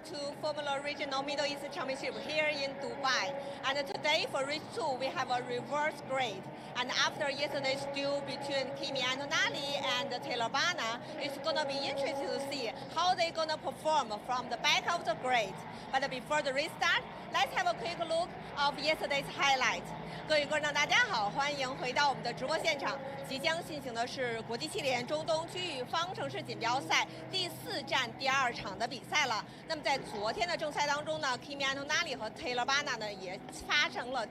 to Formula Regional Middle East Championship here in Dubai. And today for race 2, we have a reverse grade. And after yesterday's duel between Kimi Antonelli and Taylor Bana, it's going to be interesting to see how they're going to perform from the back of the grade. But before the race start, let's have a quick look of yesterday's highlight. 各位观众大家好，欢迎回到我们的直播现场。即将进行的是国际汽联中东区域方程式锦标赛第4站第2场的比赛了。那么在昨天的正赛当中呢 ，Kimi Antonelli 和 Taylor Bana 呢也发生了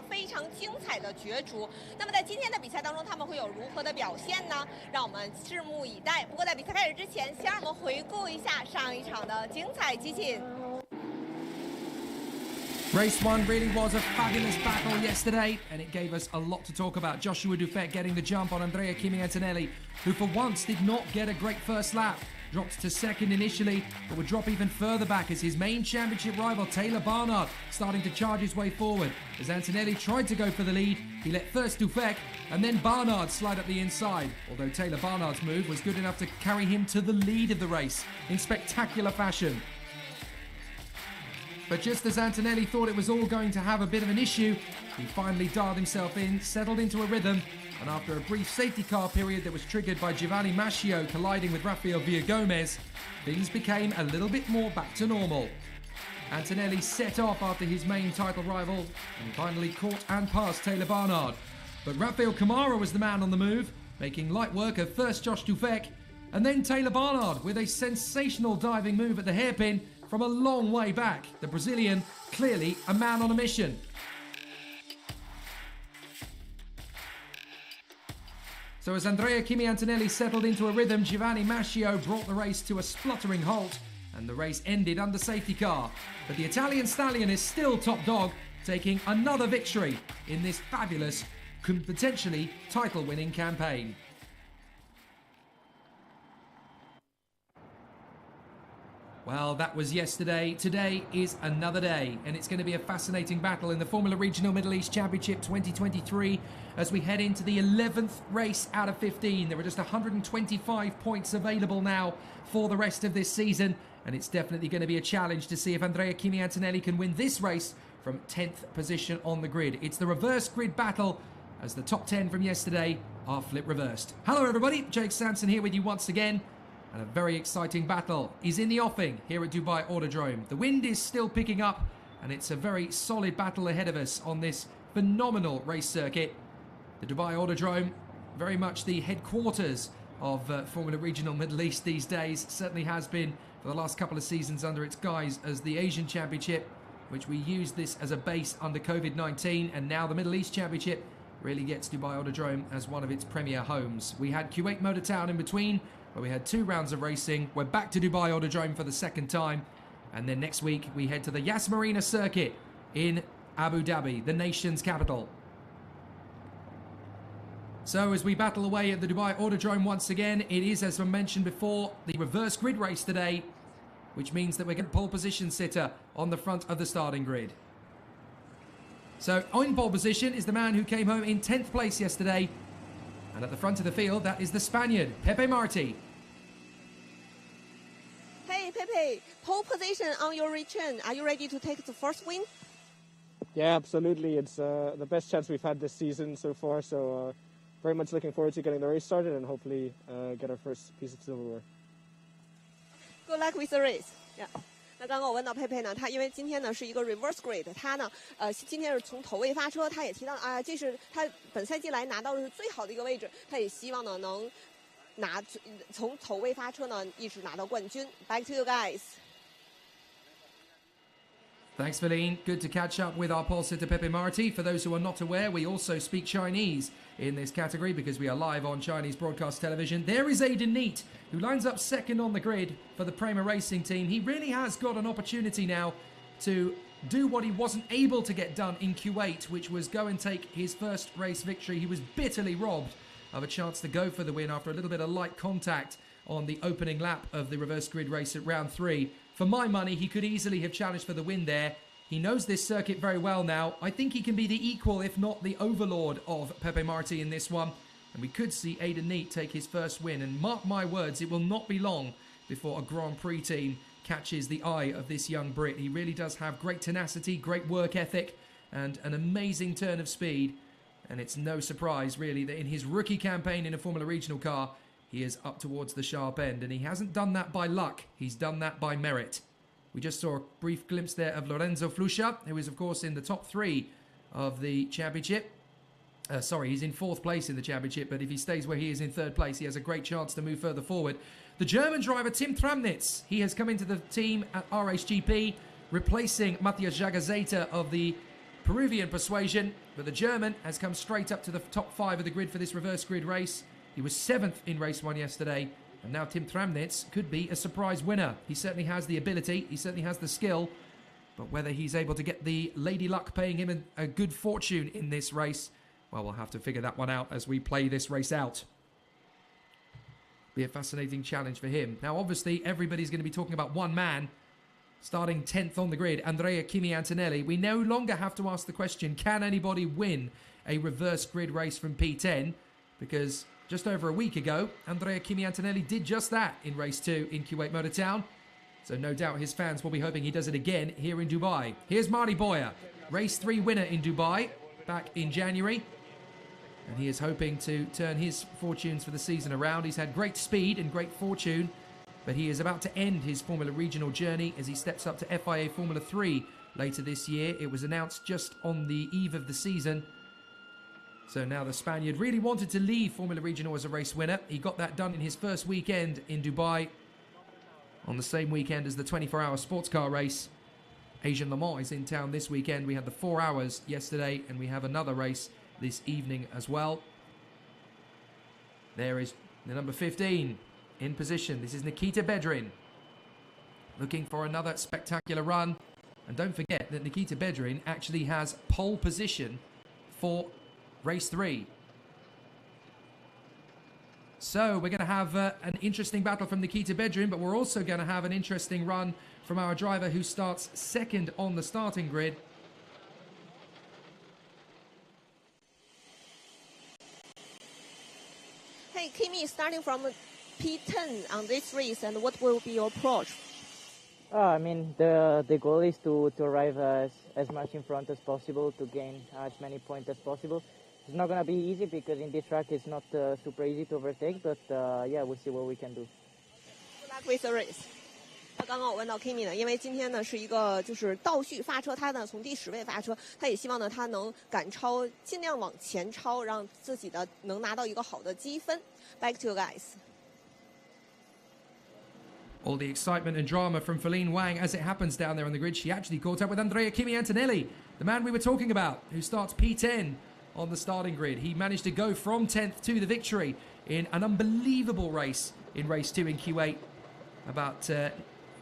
非常精彩的角逐。那么在今天的比赛当中，他们会有如何的表现呢？让我们拭目以待。不过在比赛开始之前，先让我们回顾一下上一场的精彩集锦。 Race 1 really was a fabulous battle yesterday, and it gave us a lot to talk about. Joshua Dufek getting the jump on Andrea Kimi Antonelli, who for once did not get a great first lap. Dropped to second initially, but would drop even further back as his main championship rival, Taylor Barnard, starting to charge his way forward. As Antonelli tried to go for the lead, he let first Dufek and then Barnard slide up the inside, although Taylor Barnard's move was good enough to carry him to the lead of the race in spectacular fashion. But just as Antonelli thought it was all going to have a bit of an issue, he finally dialed himself in, settled into a rhythm, and after a brief safety car period that was triggered by Giovanni Mascio colliding with Rafael Villagomez, things became a little bit more back to normal. Antonelli set off after his main title rival and finally caught and passed Taylor Barnard. But Rafael Camara was the man on the move, making light work of first Josh Dufek and then Taylor Barnard with a sensational diving move at the hairpin from a long way back. The Brazilian, clearly a man on a mission. So as Andrea Kimi Antonelli settled into a rhythm, Giovanni Mascio brought the race to a spluttering halt, and the race ended under safety car. But the Italian stallion is still top dog, taking another victory in this fabulous, potentially title-winning campaign. Well, that was yesterday. Today is another day, and it's going to be a fascinating battle in the Formula Regional Middle East Championship 2023 as we head into the 11th race out of 15. There are just 125 points available now for the rest of this season, and it's definitely going to be a challenge to see if Andrea Kimi Antonelli can win this race from 10th position on the grid. It's the reverse grid battle as the top 10 from yesterday are flip reversed. Hello everybody, Jake Sanson here with you once again. And a very exciting battle is in the offing here at Dubai Autodrome. The wind is still picking up, and it's a very solid battle ahead of us on this phenomenal race circuit. The Dubai Autodrome, very much the headquarters of Formula Regional Middle East these days, certainly has been for the last couple of seasons under its guise as the Asian Championship, which we used this as a base under COVID-19, and now the Middle East Championship really gets Dubai Autodrome as one of its premier homes. We had Kuwait Motor Town in between, where we had 2 rounds of racing. We're back to Dubai Autodrome for the second time. And then next week, we head to the Yas Marina Circuit in Abu Dhabi, the nation's capital. So as we battle away at the Dubai Autodrome once again, it is, as I mentioned before, the reverse grid race today, which means that we're getting pole position sitter on the front of the starting grid. So on pole position is the man who came home in 10th place yesterday. And at the front of the field, that is the Spaniard, Pepe Marti. Hey, Pepe, pole position on your return. Are you ready to take the first win? Yeah, absolutely. It's the best chance we've had this season so far. So very much looking forward to getting the race started and hopefully get our first piece of silverware. Good luck with the race. Yeah. 那刚刚我问到佩佩呢，他因为今天呢是一个 reverse grade， 他呢今天是从头位发车，他也提到啊，这是他本赛季来拿到的是最好的一个位置，他也希望呢能从头位发车呢一直拿到冠军。Back to you guys. Thanks, Feline. Good to catch up with our pole sitter Pepe Marti. For those who are not aware, we also speak Chinese in this category because we are live on Chinese broadcast television. There is Aidan Neat, who lines up second on the grid for the Prema Racing team. He really has got an opportunity now to do what he wasn't able to get done in Kuwait, which was go and take his first race victory. He was bitterly robbed of a chance to go for the win after a little bit of light contact on the opening lap of the reverse grid race at round 3. For my money, he could easily have challenged for the win there. He knows this circuit very well now. I think he can be the equal, if not the overlord, of Pepe Marti in this one. And we could see Aidan Neat take his first win. And mark my words, it will not be long before a Grand Prix team catches the eye of this young Brit. He really does have great tenacity, great work ethic, and an amazing turn of speed. And it's no surprise, really, that in his rookie campaign in a Formula Regional car, he is up towards the sharp end. And he hasn't done that by luck. He's done that by merit. We just saw a brief glimpse there of Lorenzo Flusha, who is, of course, in the top 3 of the championship. Sorry, he's in 4th place in the championship, but if he stays where he is in 3rd place, he has a great chance to move further forward. The German driver, Tim Tramnitz, he has come into the team at RHGP, replacing Matthias Jagazeta of the Peruvian persuasion, but the German has come straight up to the top 5 of the grid for this reverse grid race. He was 7th in race 1 yesterday, and now Tim Tramnitz could be a surprise winner. He certainly has the ability, he certainly has the skill, but whether he's able to get the lady luck paying him a good fortune in this race, well, we'll have to figure that one out as we play this race out. Be a fascinating challenge for him. Now, obviously, everybody's going to be talking about one man starting 10th on the grid, Andrea Kimi Antonelli. We no longer have to ask the question, can anybody win a reverse grid race from P10? Because just over a week ago, Andrea Kimi Antonelli did just that in race 2 in Kuwait Motor Town. So no doubt his fans will be hoping he does it again here in Dubai. Here's Marty Boyer, race 3 winner in Dubai back in January. And he is hoping to turn his fortunes for the season around. He's had great speed and great fortune, but he is about to end his Formula Regional journey as he steps up to FIA Formula 3 later this year. It was announced just on the eve of the season. So now the Spaniard really wanted to leave Formula Regional as a race winner. He got that done in his first weekend in Dubai, on the same weekend as the 24-hour sports car race. Asian Le Mans is in town this weekend. We had the 4 hours yesterday, and we have another race this evening as well. There is the number 15 in position. This is Nikita Bedrin, looking for another spectacular run. And don't forget that Nikita Bedrin actually has pole position for race 3. So we're going to have an interesting battle from Nikita Bedrin, but we're also going to have an interesting run from our driver who starts 2nd on the starting grid. Hey, Kimi, starting from P10 on this race, and what will be your approach? I mean, the goal is to arrive as much in front as possible, to gain as many points as possible. It's not going to be easy because in this track it's not super easy to overtake, but yeah, we'll see what we can do. Good luck with the race. 刚刚我问到 Kimi 呢，因为今天呢是一个就是倒序发车，他呢从第10位发车，他也希望呢他能赶超，尽量往前超，让自己的能拿到一个好的积分。Back to you guys. All the excitement and drama from Feline Wang as it happens down there on the grid. She actually caught up with Andrea Kimi Antonelli, the man we were talking about, who starts P10 on the starting grid. He managed to go from 10th to the victory in an unbelievable race in race 2 in Kuwait about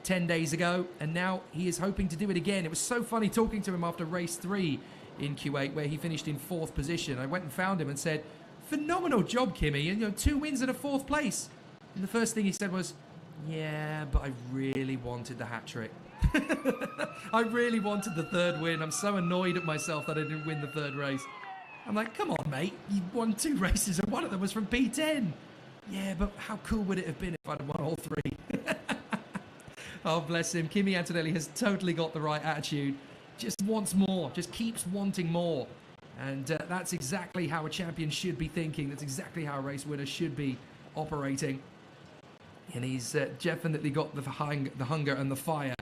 10 days ago, and now he is hoping to do it again. It was so funny talking to him after race 3 in Kuwait, where he finished in 4th position. I went and found him and said, phenomenal job, Kimi, and 2 wins and a 4th place. And the first thing he said was, yeah, but I really wanted the hat trick. I really wanted the 3rd win. I'm so annoyed at myself that I didn't win the 3rd race. I'm like, come on, mate, you won 2 races and one of them was from P10. Yeah, but how cool would it have been if I'd won all 3? Oh, bless him. Kimi Antonelli has totally got the right attitude. Just wants more. Just keeps wanting more. And that's exactly how a champion should be thinking. That's exactly how a race winner should be operating. And he's definitely got the hunger and the fire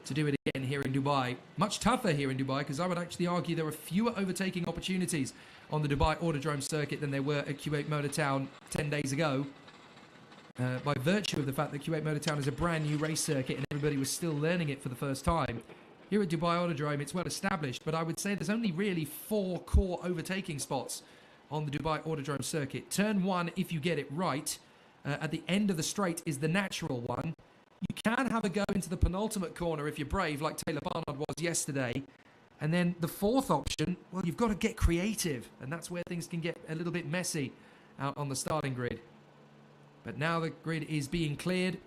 to do it again here in Dubai. Much tougher here in Dubai, because I would actually argue there are fewer overtaking opportunities on the Dubai Autodrome circuit than there were at Kuwait Motor Town 10 days ago. By virtue of the fact that Kuwait Motor Town is a brand new race circuit and everybody was still learning it for the first time. Here at Dubai Autodrome, it's well established, but I would say there's only really 4 core overtaking spots on the Dubai Autodrome circuit. Turn 1, if you get it right, at the end of the straight is the natural one. You can have a go into the penultimate corner if you're brave, like Taylor Barnard was yesterday. And then the 4th option, well, you've got to get creative, and that's where things can get a little bit messy out on the starting grid. But now the grid is being cleared,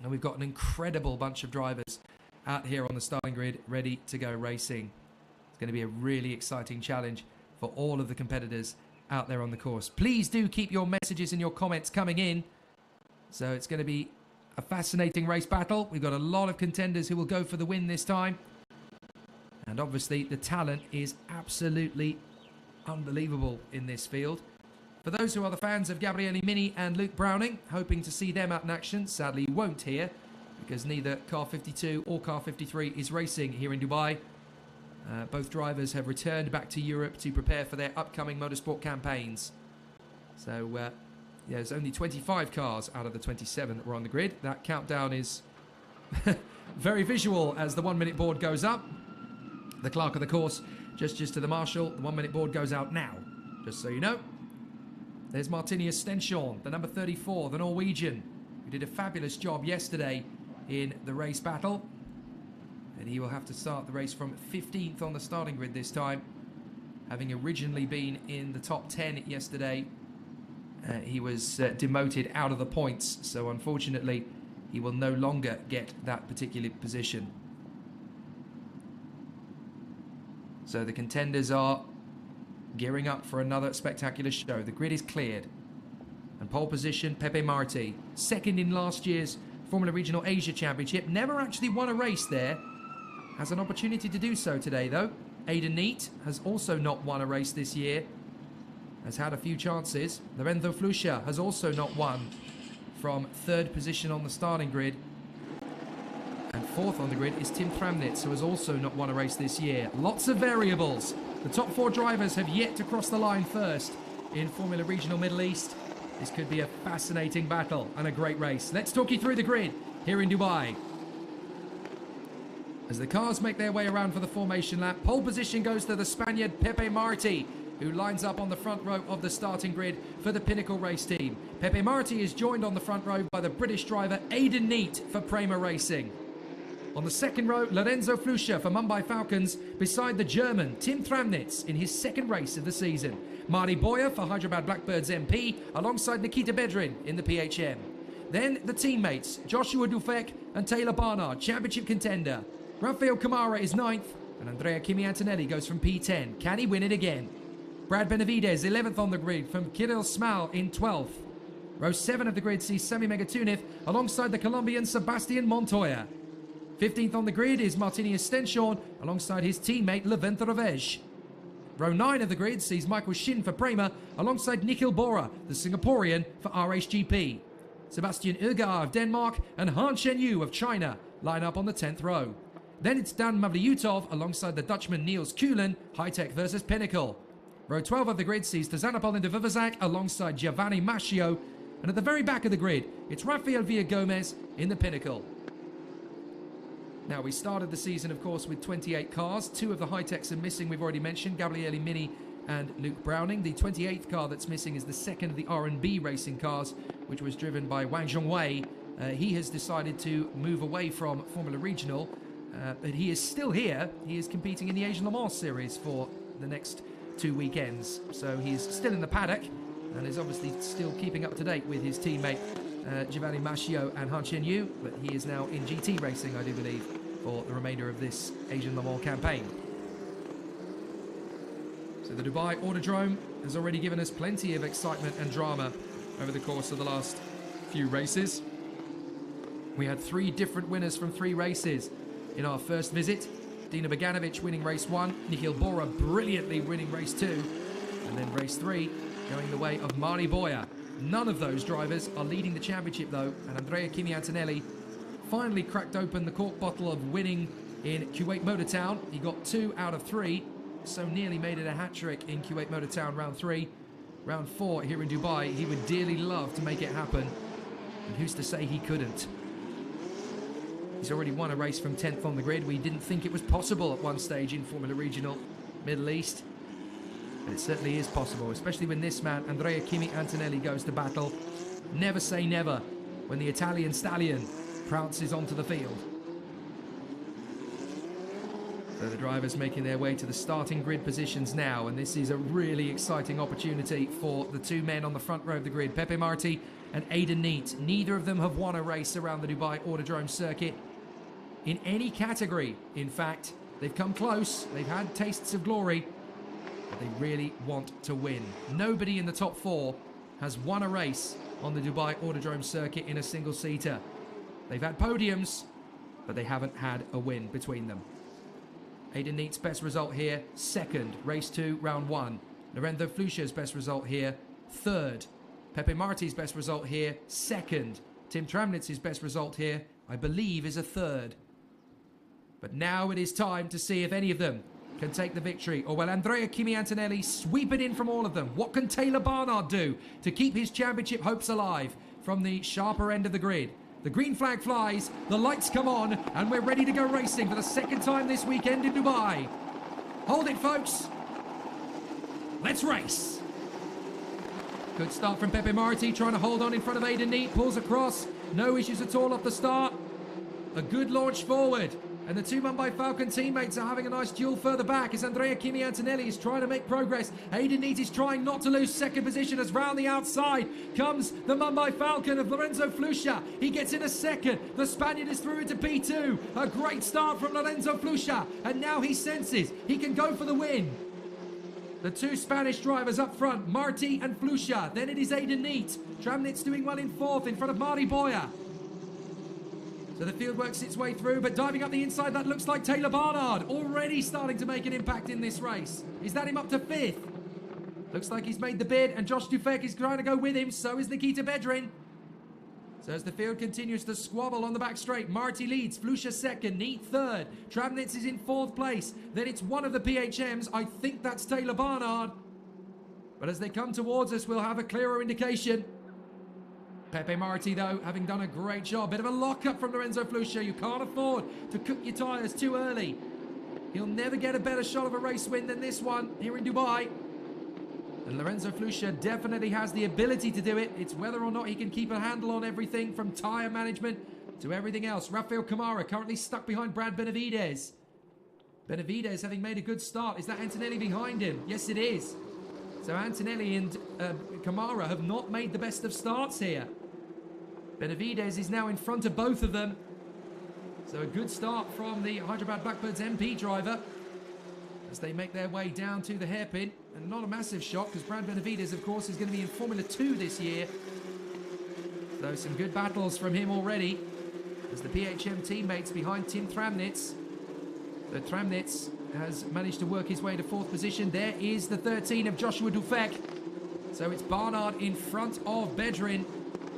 and we've got an incredible bunch of drivers out here on the starting grid ready to go racing. It's going to be a really exciting challenge for all of the competitors out there on the course. Please do keep your messages and your comments coming in. So it's going to be A fascinating race battle. We've got a lot of contenders who will go for the win this time. And obviously the talent is absolutely unbelievable in this field. For those who are the fans of Gabriele Mini and Luke Browning, hoping to see them out in action, sadly you won't here, because neither Car 52 or Car 53 is racing here in Dubai. Both drivers have returned back to Europe to prepare for their upcoming motorsport campaigns. So there's only 25 cars out of the 27 that were on the grid. That countdown is very visual as the 1 minute board goes up. The clerk of the course gestures to the marshal. The 1 minute board goes out now, just so you know. There's Martinius Stenshorn, the number 34, the Norwegian, who did a fabulous job yesterday in the race battle. And he will have to start the race from 15th on the starting grid this time. Having originally been in the top 10 yesterday, he was demoted out of the points. So unfortunately, he will no longer get that particular position. So the contenders are gearing up for another spectacular show. The grid is cleared. And pole position, Pepe Marti. Second in last year's Formula Regional Asia Championship. Never actually won a race there. Has an opportunity to do so today, though. Aidan Neat has also not won a race this year. Has had a few chances. Lorenzo Flusha has also not won from third position on the starting grid. And fourth on the grid is Tim Tramnitz, who has also not won a race this year. Lots of variables. The top four drivers have yet to cross the line first in Formula Regional Middle East. This could be a fascinating battle and a great race. Let's talk you through the grid here in Dubai. As the cars make their way around for the formation lap, pole position goes to the Spaniard Pepe Marti, who lines up on the front row of the starting grid for the Pinnacle race team. Pepe Marti is joined on the front row by the British driver Aidan Neat for Prema Racing. On the second row, Lorenzo Flusha for Mumbai Falcons, beside the German Tim Tramnitz in his second race of the season. Mari Boya for Hyderabad Blackbirds MP, alongside Nikita Bedrin in the PHM. Then the teammates, Joshua Dufek and Taylor Barnard, championship contender. Rafael Camara is 9th, and Andrea Kimi Antonelli goes from P10. Can he win it again? Brad Benavides, 11th on the grid, from Kirill Smal in 12th. Row 7 of the grid sees Sami Megatunif alongside the Colombian Sebastian Montoya. 15th on the grid is Martinius Stenshorn alongside his teammate Levent Ravej. Row 9 of the grid sees Michael Shin for Prema alongside Nikhil Bora, the Singaporean, for RHGP. Sebastian Ugar of Denmark and Han Shenyu of China line up on the 10th row. Then it's Dan Mavlyutov alongside the Dutchman Niels Kuhlen, High-Tech versus Pinnacle. Row 12 of the grid sees Tazanapol de Vivazak alongside Giovanni Mascio. And at the very back of the grid, it's Rafael Villagomez in the Pinnacle. Now, we started the season, of course, with 28 cars. 2 of the high-techs are missing, we've already mentioned, Gabriele Mini and Luke Browning. The 28th car that's missing is the second of the R&B racing cars, which was driven by Wang Zhongwei. He has decided to move away from Formula Regional, but he is still here. He is competing in the Asian Le Mans series for the next 2 weekends. So he's still in the paddock and is obviously still keeping up to date with his teammate Giovanni Mascio and Han Shenyu, but he is now in GT racing, I do believe, for the remainder of this Asian Le Mans campaign. So the Dubai Autodrome has already given us plenty of excitement and drama over the course of the last few races. We had 3 different winners from 3 races in our first visit. Dina Beganovic winning race 1, Nikhil Bora brilliantly winning race 2, and then race 3 going the way of Mari Boya. None of those drivers are leading the championship though, and Andrea Kimi Antonelli finally cracked open the cork bottle of winning in Kuwait Motor Town. He got 2 out of 3, so nearly made it a hat-trick in Kuwait Motor Town round 3. Round 4 here in Dubai, he would dearly love to make it happen, and who's to say he couldn't? He's already won a race from 10th on the grid. We didn't think it was possible at one stage in Formula Regional Middle East. But it certainly is possible, especially when this man, Andrea Kimi Antonelli, goes to battle. Never say never when the Italian stallion prounces onto the field. So the drivers making their way to the starting grid positions now, and this is a really exciting opportunity for the 2 men on the front row of the grid, Pepe Marti and Aidan Neat. Neither of them have won a race around the Dubai Autodrome circuit in any category. In fact, they've come close, they've had tastes of glory, but they really want to win. Nobody in the top 4 has won a race on the Dubai Autodrome circuit in a single-seater. They've had podiums, but they haven't had a win between them. Aidan Neat's best result here, second. Race 2, round 1. Lorenzo Flusha's best result here, third. Pepe Marti's best result here, second. Tim Tramnitz's best result here, I believe, is a third. But now it is time to see if any of them can take the victory, or will Andrea Kimi Antonelli sweep it in from all of them? What can Taylor Barnard do to keep his championship hopes alive from the sharper end of the grid? The green flag flies, the lights come on, and we're ready to go racing for the second time this weekend in Dubai. Hold it, folks. Let's race. Good start from Pepe Marti, trying to hold on in front of Aidan Neat, pulls across, no issues at all off the start. A good launch forward. And the two Mumbai Falcon teammates are having a nice duel further back as Andrea Kimi Antonelli is trying to make progress. Aidan Neat is trying not to lose second position as round the outside comes the Mumbai Falcon of Lorenzo Flusha. He gets in a second. The Spaniard is through into P2. A great start from Lorenzo Flusha. And now he senses he can go for the win. The two Spanish drivers up front, Marti and Flusha. Then it is Aidan Neat. Tramnitz doing well in fourth in front of Mari Boya. So the field works its way through, but diving up the inside, that looks like Taylor Barnard, already starting to make an impact in this race. Is that him up to fifth? Looks like he's made the bid, and Josh Dufek is trying to go with him, so is Nikita Bedrin. So as the field continues to squabble on the back straight, Marti leads, Flusha second, Neat third, Tramnitz is in fourth place. Then it's one of the PHMs, I think that's Taylor Barnard. But as they come towards us, we'll have a clearer indication. Pepe Marti, though, having done a great job. Bit of a lock-up from Lorenzo Flusha. You can't afford to cook your tyres too early. He'll never get a better shot of a race win than this one here in Dubai. And Lorenzo Flusha definitely has the ability to do it. It's whether or not he can keep a handle on everything from tyre management to everything else. Rafael Camara currently stuck behind Brad Benavides. Benavides having made a good start. Is that Antonelli behind him? Yes, it is. So Antonelli and Camara have not made the best of starts here. Benavides is now in front of both of them. So a good start from the Hyderabad Blackbirds MP driver as they make their way down to the hairpin. And not a massive shock because Brad Benavides, of course, is going to be in Formula 2 this year. So some good battles from him already as the PHM teammates behind Tim Tramnitz. So Tramnitz has managed to work his way to fourth position. There is the 13 of Joshua Dufek. So it's Barnard in front of Bedrin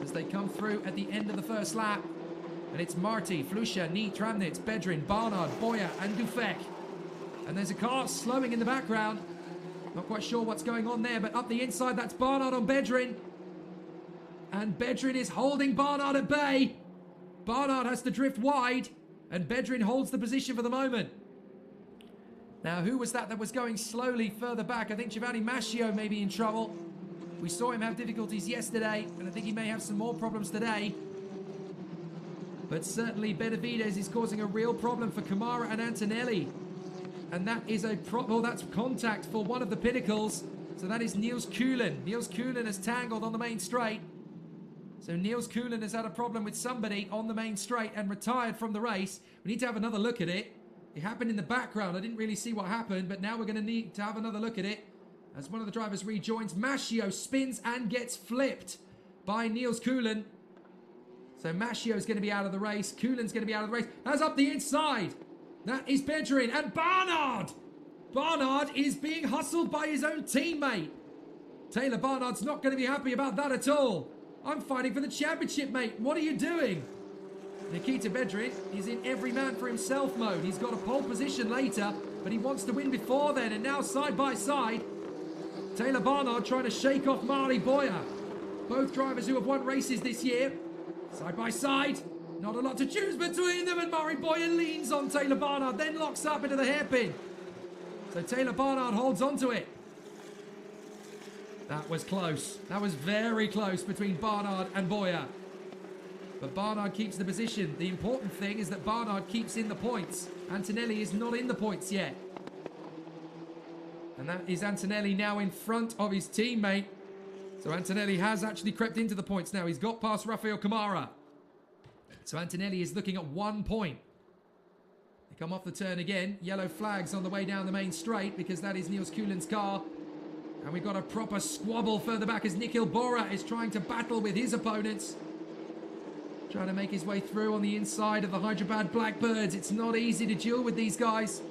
as they come through at the end of the first lap. And it's Marti, Flusha, Neat, Tramnitz, Bedrin, Barnard, Boya and Dufek. And there's a car slowing in the background. Not quite sure what's going on there, but up the inside, that's Barnard on Bedrin. And Bedrin is holding Barnard at bay. Barnard has to drift wide, and Bedrin holds the position for the moment. Now, who was that was going slowly further back? I think Giovanni Mascio may be in trouble. We saw him have difficulties yesterday, and I think he may have some more problems today. But certainly Benavides is causing a real problem for Camara and Antonelli. And that is that's contact for one of the pinnacles. So that is Niels Kuhlen. Niels Kuhlen has tangled on the main straight. So Niels Kuhlen has had a problem with somebody on the main straight and retired from the race. We need to have another look at it. It happened in the background. I didn't really see what happened, but now we're going to need to have another look at it. As one of the drivers rejoins, Mascio spins and gets flipped by Niels Kuhlen. So Mascio is going to be out of the race. Kuhlen's going to be out of the race. That's up the inside. That is Bedrin and Barnard. Barnard is being hustled by his own teammate. Taylor Barnard's not going to be happy about that at all. I'm fighting for the championship, mate. What are you doing? Nikita Bedrin is in every man for himself mode. He's got a pole position later, but he wants to win before then. And now side by side, Taylor Barnard trying to shake off Mari Boya. Both drivers who have won races this year. Side by side. Not a lot to choose between them, and Mari Boya leans on Taylor Barnard, then locks up into the hairpin. So Taylor Barnard holds onto it. That was close. That was very close between Barnard and Boya. But Barnard keeps the position. The important thing is that Barnard keeps in the points. Antonelli is not in the points yet. And that is Antonelli now in front of his teammate. So Antonelli has actually crept into the points now. He's got past Rafael Camara. So Antonelli is looking at 1 point. They come off the turn again. Yellow flags on the way down the main straight because that is Niels Kuhlen's car. And we've got a proper squabble further back as Nikhil Bora is trying to battle with his opponents. trying to make his way through on the inside of the Hyderabad Blackbirds. It's not easy to duel with these guys.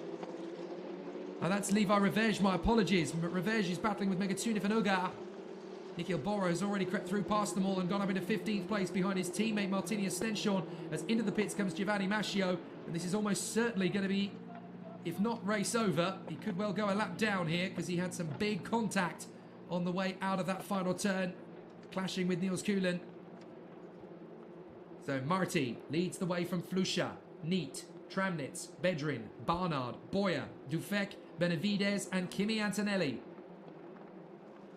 Oh, that's Levi Revej, my apologies. Revej is battling with Megatunif and Ugar. Nikhil Bora has already crept through past them all and gone up into 15th place behind his teammate Martinius Stenshorn. As into the pits comes Giovanni Mascio, and this is almost certainly going to be, if not race over, he could well go a lap down here because he had some big contact on the way out of that final turn, clashing with Niels Kuhlen. So Marti leads the way from Flusha, Neat, Tramnitz, Bedrin, Barnard, Boyer, Dufek, Benavides and Kimi Antonelli.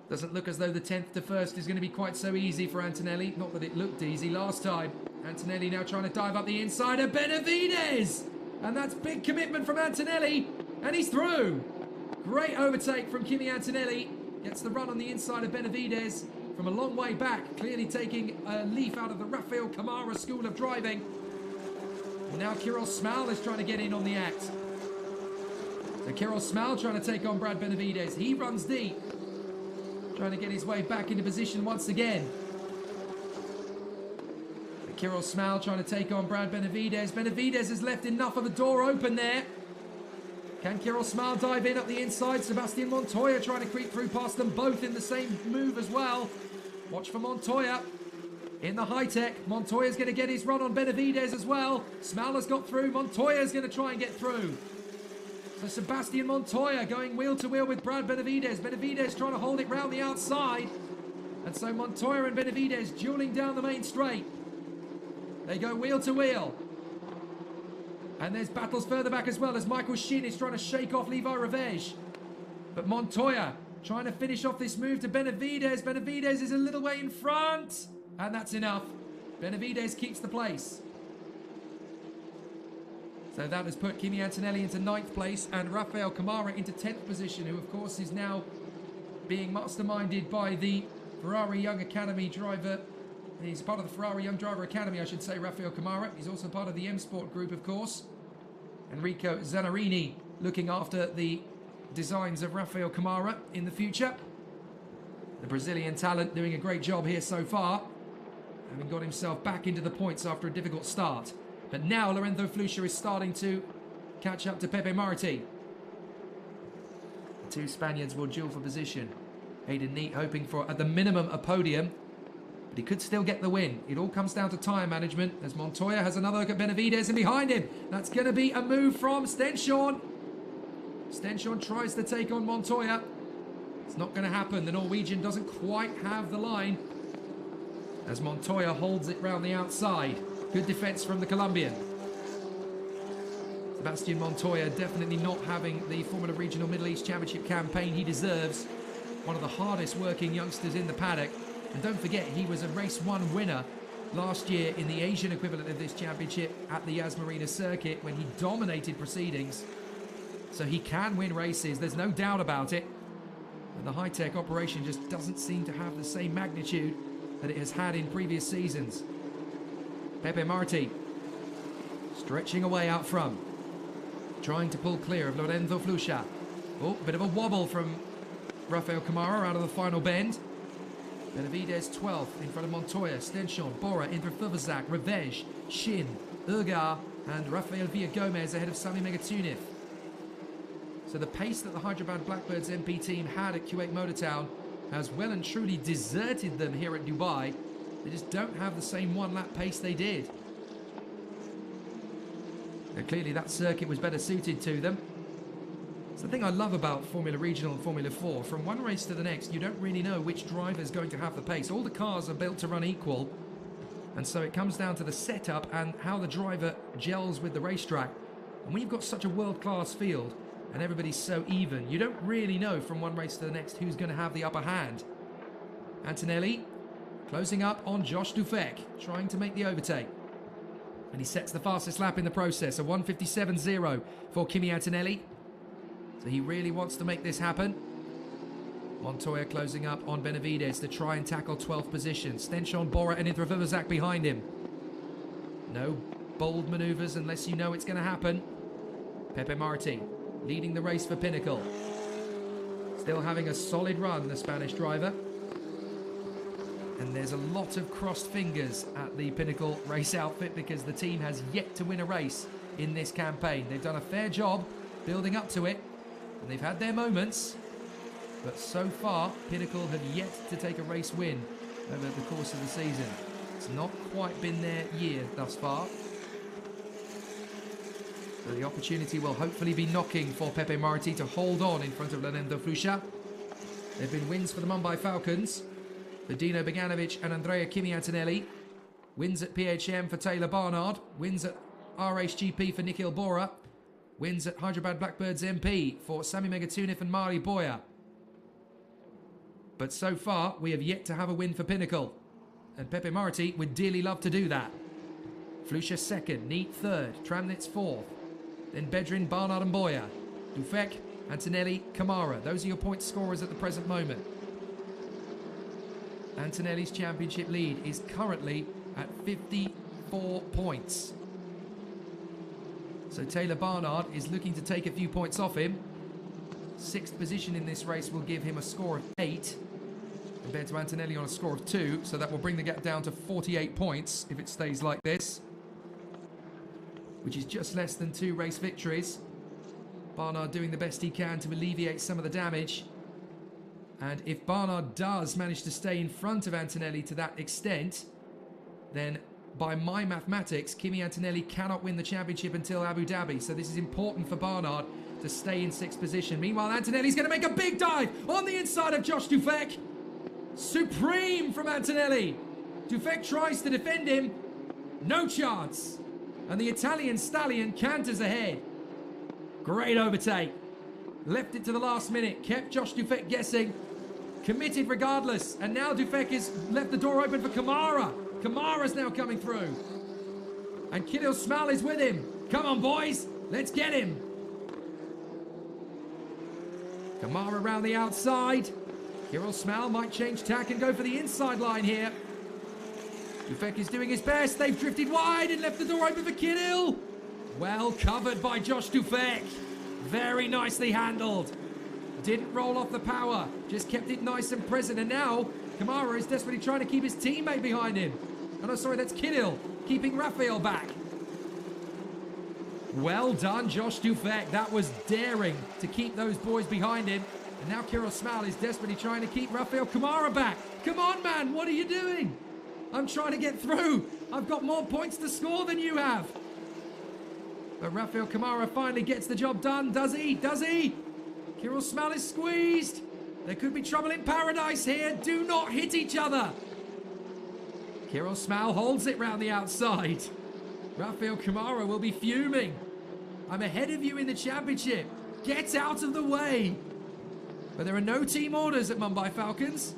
Doesn't look as though the 10th to 1st is going to be quite so easy for Antonelli. Not that it looked easy last time. Antonelli now trying to dive up the inside of Benavides. And that's big commitment from Antonelli. And he's through. Great overtake from Kimi Antonelli. Gets the run on the inside of Benavides from a long way back. Clearly taking a leaf out of the Rafael Camara school of driving. And now Kirill Smal is trying to get in on the act. So Kirill Smal trying to take on Brad Benavides. He runs deep. Trying to get his way back into position once again. Kirill Smal trying to take on Brad Benavides. Benavides has left enough of the door open there. Can Kirill Smal dive in up the inside? Sebastian Montoya trying to creep through past them both in the same move as well. Watch for Montoya. In the high-tech, Montoya's going to get his run on Benavides as well. Smal has got through. Montoya's going to try and get through. So Sebastian Montoya going wheel to wheel with Brad Benavides. Benavides trying to hold it round the outside. And so Montoya and Benavides dueling down the main straight. They go wheel to wheel. And there's battles further back as well as Michael Shin is trying to shake off Levi Revej. But Montoya trying to finish off this move to Benavides. Benavides is a little way in front. And that's enough. Benavides keeps the place. So that has put Kimi Antonelli into 9th place and Rafael Camara into 10th position, who of course is now being masterminded by the Ferrari Young Academy driver. He's part of the Ferrari Young Driver Academy, I should say, Rafael Camara. He's also part of the M Sport group, of course. Enrico Zanarini looking after the designs of Rafael Camara in the future. The Brazilian talent doing a great job here so far, having got himself back into the points after a difficult start. But now Lorenzo Flusha is starting to catch up to Pepe Marti. The two Spaniards will duel for position. Hayden Neat hoping for, at the minimum, a podium. But he could still get the win. It all comes down to tyre management as Montoya has another look at Benavides and behind him. That's going to be a move from Stenshorn. Stenshorn tries to take on Montoya. It's not going to happen. The Norwegian doesn't quite have the line as Montoya holds it round the outside. Good defence from the Colombian. Sebastian Montoya definitely not having the Formula Regional Middle East Championship campaign he deserves. One of the hardest working youngsters in the paddock. And don't forget, he was a race 1 winner last year in the Asian equivalent of this championship at the Yas Marina Circuit when he dominated proceedings. So he can win races, there's no doubt about it. And the high-tech operation just doesn't seem to have the same magnitude that it has had in previous seasons. Pepe Marti stretching away out front, trying to pull clear of Lorenzo Flusha. Oh, bit of a wobble from Rafael Camara out of the final bend. Benavides 12th in front of Montoya, Stenshorn, Bora, Indra-Fuvazak, Revej, Shin, Ugar and Rafael Villagomez ahead of Sami Megatunif. So the pace that the Hyderabad Blackbirds MP team had at Kuwait Motor Town has well and truly deserted them here at Dubai. They just don't have the same one-lap pace they did. Now, clearly that circuit was better suited to them. It's the thing I love about Formula Regional and Formula 4. From one race to the next, you don't really know which driver is going to have the pace. All the cars are built to run equal. And so it comes down to the setup and how the driver gels with the racetrack. And when you've got such a world-class field and everybody's so even, you don't really know from one race to the next who's going to have the upper hand. Antonelli closing up on Josh Dufek, trying to make the overtake. And he sets the fastest lap in the process, a 1:57.0 for Kimi Antonelli. So he really wants to make this happen. Montoya closing up on Benavides to try and tackle 12th position. Stenshorn, Bora and Indra-Fuvazak behind him. No bold manoeuvres unless you know it's going to happen. Pepe Marti leading the race for Pinnacle. Still having a solid run, the Spanish driver. And there's a lot of crossed fingers at the Pinnacle race outfit because the team has yet to win a race in this campaign. They've done a fair job building up to it, and they've had their moments, but so far Pinnacle have yet to take a race win over the course of the season. It's not quite been their year thus far. So the opportunity will hopefully be knocking for Pepe Marti to hold on in front of Lorenzo Flusha. There have been wins for the Mumbai Falcons, for Dino Beganovic and Andrea Kimi Antonelli. Wins at PHM for Taylor Barnard. Wins at RHGP for Nikhil Bora. Wins at Hyderabad Blackbirds MP for Sami Megatunif and Mari Boya. But so far, we have yet to have a win for Pinnacle. And Pepe Marti would dearly love to do that. Flusha second, Neat third, Tramnitz fourth. Then Bedrin, Barnard and Boya. Dufek, Antonelli, Kamara. Those are your point scorers at the present moment. Antonelli's championship lead is currently at 54 points. So Taylor Barnard is looking to take a few points off him. Sixth position in this race will give him a score of 8 compared to Antonelli on a score of 2, so that will bring the gap down to 48 points if it stays like this, which is just less than 2 race victories. Barnard doing the best he can to alleviate some of the damage. And if Barnard does manage to stay in front of Antonelli to that extent, then by my mathematics, Kimi Antonelli cannot win the championship until Abu Dhabi. So this is important for Barnard to stay in 6th position. Meanwhile, Antonelli's going to make a big dive on the inside of Josh Dufek. Supreme from Antonelli. Dufek tries to defend him. No chance. And the Italian stallion canters ahead. Great overtake. Left it to the last minute. Kept Josh Dufek guessing. Committed regardless. And now Dufek has left the door open for Kamara. Kamara's now coming through. And Kirill Smal is with him. Come on, boys. Let's get him. Kamara around the outside. Kirill Smal might change tack and go for the inside line here. Dufek is doing his best. They've drifted wide and left the door open for Kirill. Well covered by Josh Dufek. Very nicely handled. Didn't roll off the power. Just kept it nice and present. And now Kamara is desperately trying to keep his teammate behind him. Oh no, sorry, that's Kirill keeping Raphael back. Well done, Josh Dufek. That was daring to keep those boys behind him. And now Kirill Smal is desperately trying to keep Raphael Kamara back. Come on, man. What are you doing? I'm trying to get through. I've got more points to score than you have. But Raphael Kamara finally gets the job done. Does he? Does he? Kirill Smal is squeezed. There could be trouble in paradise here. Do not hit each other. Kirill Smal holds it round the outside. Raphael Kamara will be fuming. I'm ahead of you in the championship. Get out of the way. But there are no team orders at Mumbai Falcons.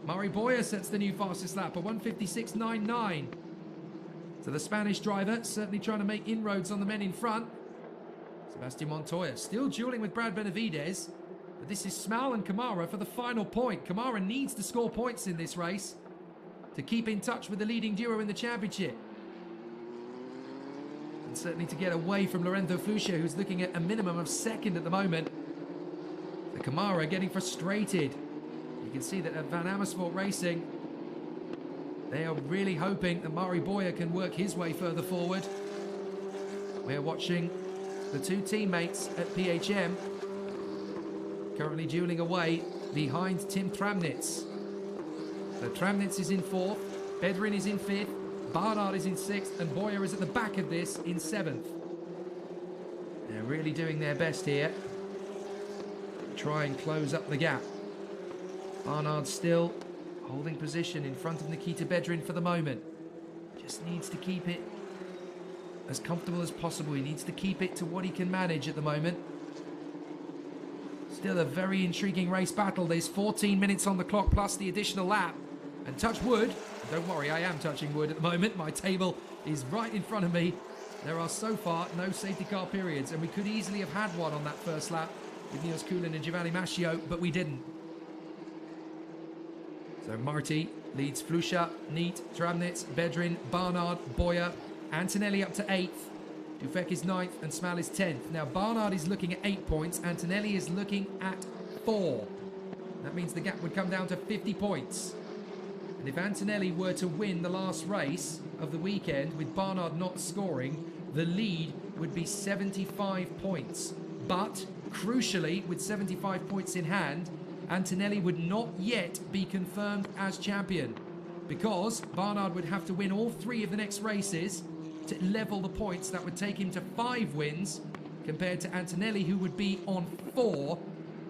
Mari Boya sets the new fastest lap, a 1:56.99. So the Spanish driver certainly trying to make inroads on the men in front. Sebastian Montoya still dueling with Brad Benavides. But this is Smal and Kamara for the final point. Kamara needs to score points in this race to keep in touch with the leading duo in the championship. And certainly to get away from Lorenzo Flusha, who's looking at a minimum of 2nd at the moment. The Kamara getting frustrated. You can see that at Van Amersfoort Racing, they are really hoping that Mari Boya can work his way further forward. We're watching the two teammates at PHM currently dueling away behind Tim Tramnitz. So Tramnitz is in 4th, Bedrin is in 5th, Barnard is in 6th, and Boya is at the back of this in 7th. They're really doing their best here to try and close up the gap. Barnard still holding position in front of Nikita Bedrin for the moment. Just needs to keep it as comfortable as possible. He needs to keep it to what he can manage at the moment. Still a very intriguing race battle. There's 14 minutes on the clock plus the additional lap. And touch wood. Don't worry, I am touching wood at the moment. My table is right in front of me. There are so far no safety car periods, and we could easily have had one on that first lap with Niels Kulin and Giovanni Mascio, but we didn't. So Marti leads Flusha, Neat, Tramnitz, Bedrin, Barnard, Boya, Antonelli up to 8th. Dufek is 9th and Smal is 10th. Now Barnard is looking at 8 points. Antonelli is looking at 4. That means the gap would come down to 50 points. And if Antonelli were to win the last race of the weekend with Barnard not scoring, the lead would be 75 points. But, crucially, with 75 points in hand, Antonelli would not yet be confirmed as champion, because Barnard would have to win all 3 of the next races to level the points. That would take him to 5 wins, compared to Antonelli, who would be on 4.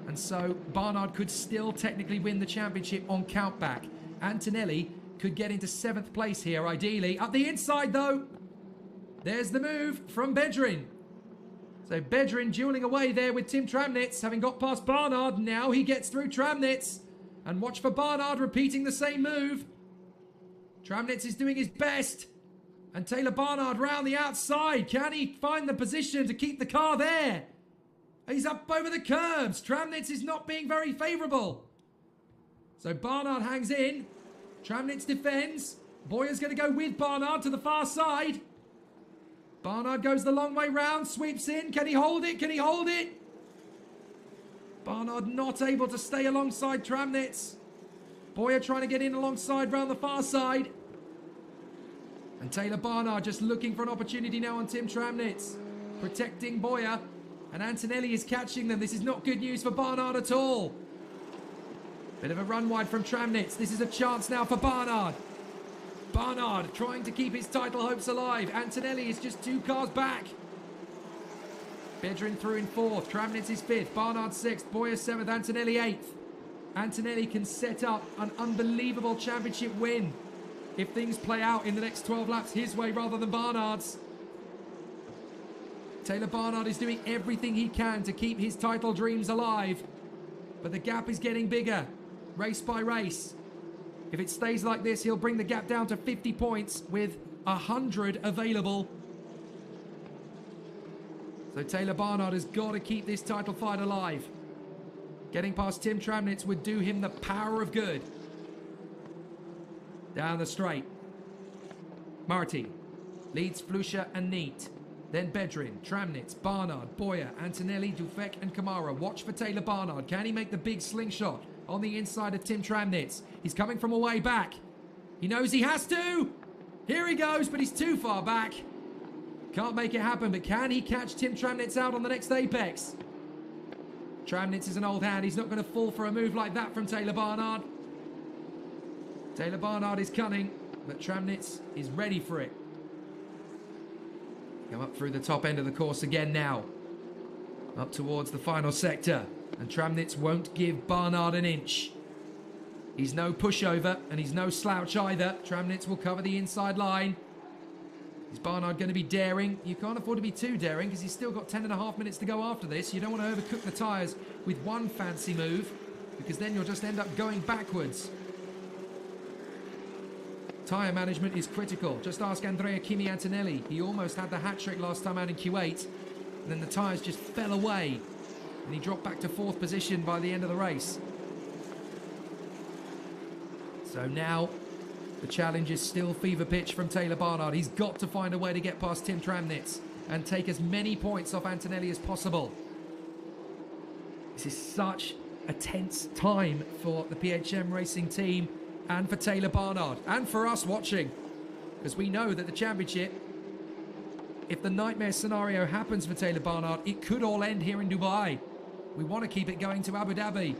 And so Barnard could still technically win the championship on countback. Antonelli could get into 7th place here, ideally. Up the inside, though. There's the move from Bedrin. So Bedrin dueling away there with Tim Tramnitz, having got past Barnard. Now he gets through Tramnitz. And watch for Barnard repeating the same move. Tramnitz is doing his best. And Taylor Barnard round the outside. Can he find the position to keep the car there? He's up over the curbs. Tramnitz is not being very favourable. So Barnard hangs in. Tramnitz defends. Boyer's going to go with Barnard to the far side. Barnard goes the long way round. Sweeps in. Can he hold it? Can he hold it? Barnard not able to stay alongside Tramnitz. Boyer trying to get in alongside round the far side. And Taylor Barnard just looking for an opportunity now on Tim Tramnitz. Protecting Boyer. And Antonelli is catching them. This is not good news for Barnard at all. Bit of a run wide from Tramnitz. This is a chance now for Barnard. Barnard trying to keep his title hopes alive. Antonelli is just 2 cars back. Bedrin through in 4th. Tramnitz is 5th. Barnard 6th. Boyer 7th. Antonelli 8th. Antonelli can set up an unbelievable championship win if things play out in the next 12 laps his way rather than Barnard's. Taylor Barnard is doing everything he can to keep his title dreams alive. But the gap is getting bigger, race by race. If it stays like this, he'll bring the gap down to 50 points with 100 available. So Taylor Barnard has got to keep this title fight alive. Getting past Tim Tramnitz would do him the power of good. Down the straight. Marti leads Flusha and Neat. Then Bedrin, Tramnitz, Barnard, Boyer, Antonelli, Dufek and Kamara. Watch for Taylor Barnard. Can he make the big slingshot on the inside of Tim Tramnitz? He's coming from a way back. He knows he has to. Here he goes, but he's too far back. Can't make it happen, but can he catch Tim Tramnitz out on the next apex? Tramnitz is an old hand. He's not going to fall for a move like that from Taylor Barnard. Taylor Barnard is cunning, but Tramnitz is ready for it. Come up through the top end of the course again now. Up towards the final sector. And Tramnitz won't give Barnard an inch. He's no pushover and he's no slouch either. Tramnitz will cover the inside line. Is Barnard going to be daring? You can't afford to be too daring because he's still got 10.5 minutes to go after this. You don't want to overcook the tyres with one fancy move because then you'll just end up going backwards. Tyre management is critical. Just ask Andrea Kimi Antonelli. He almost had the hat-trick last time out in Kuwait. And then the tyres just fell away. And he dropped back to 4th position by the end of the race. So now the challenge is still fever pitch from Taylor Barnard. He's got to find a way to get past Tim Tramnitz and take as many points off Antonelli as possible. This is such a tense time for the PHM Racing team and for Taylor Barnard and for us watching, because we know that the championship, if the nightmare scenario happens for Taylor Barnard, it could all end here in Dubai. We want to keep it going to Abu Dhabi,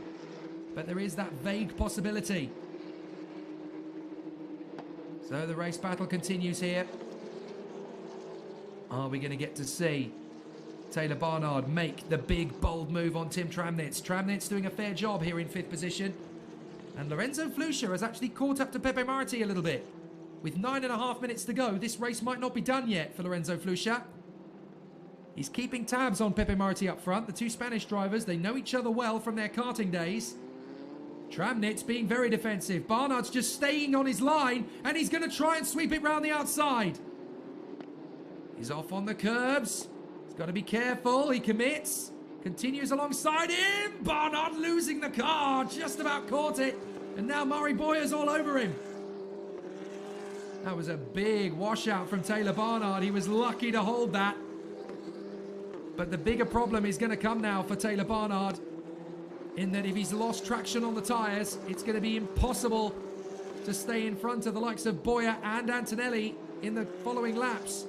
but there is that vague possibility. So the race battle continues here. Are we going to get to see Taylor Barnard make the big bold move on Tim Tramnitz? Tramnitz doing a fair job here in 5th position. And Lorenzo Flusha has actually caught up to Pepe Marti a little bit. With 9.5 minutes to go, this race might not be done yet for Lorenzo Flusha. He's keeping tabs on Pepe Marti up front. The 2 Spanish drivers, they know each other well from their karting days. Tramnitz being very defensive. Barnard's just staying on his line, and he's going to try and sweep it round the outside. He's off on the curbs. He's got to be careful. He commits. Continues alongside him. Barnard losing the car. Just about caught it. And now Murray Boyer's all over him. That was a big washout from Taylor Barnard. He was lucky to hold that. But the bigger problem is going to come now for Taylor Barnard, in that if he's lost traction on the tyres, it's going to be impossible to stay in front of the likes of Boyer and Antonelli in the following laps.